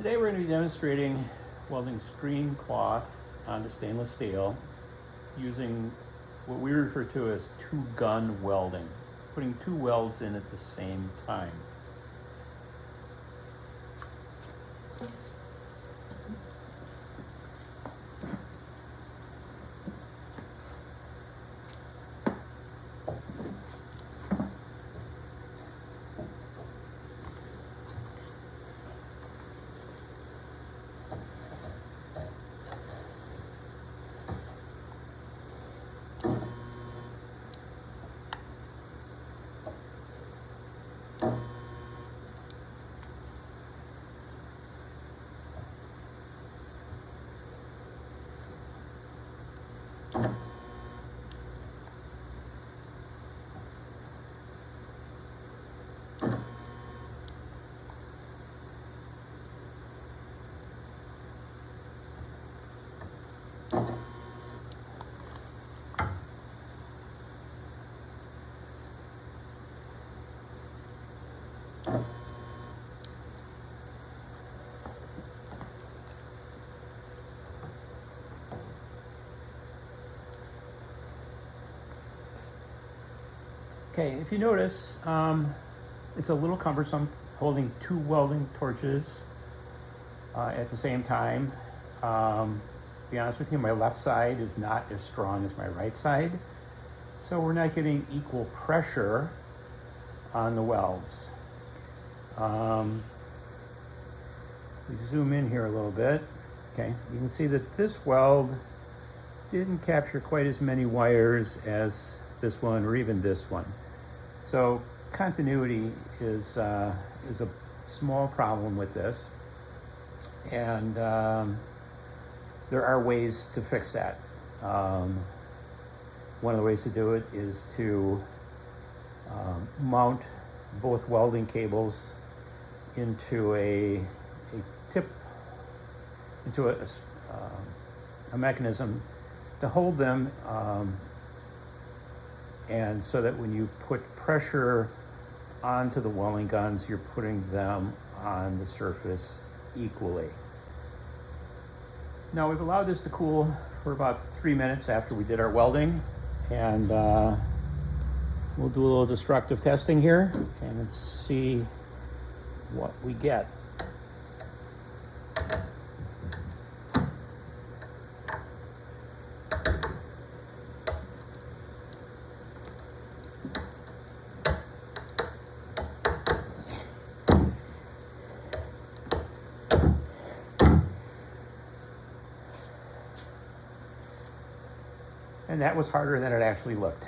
Today we're going to be demonstrating welding screen cloth onto stainless steel using what we refer to as two-gun welding, putting two welds in at the same time. Okay, if you notice, it's a little cumbersome holding two welding torches at the same time. To be honest with you, my left side is not as strong as my right side, so we're not getting equal pressure on the welds. We zoom in here a little bit. Okay, you can see that this weld didn't capture quite as many wires as this one or even this one. So continuity is a small problem with this, and there are ways to fix that. One of the ways to do it is to mount both welding cables into a mechanism to hold them, and so that when you put pressure onto the welding guns, you're putting them on the surface equally. Now we've allowed this to cool for about 3 minutes after we did our welding, and we'll do a little destructive testing here and see what we get. And that was harder than it actually looked.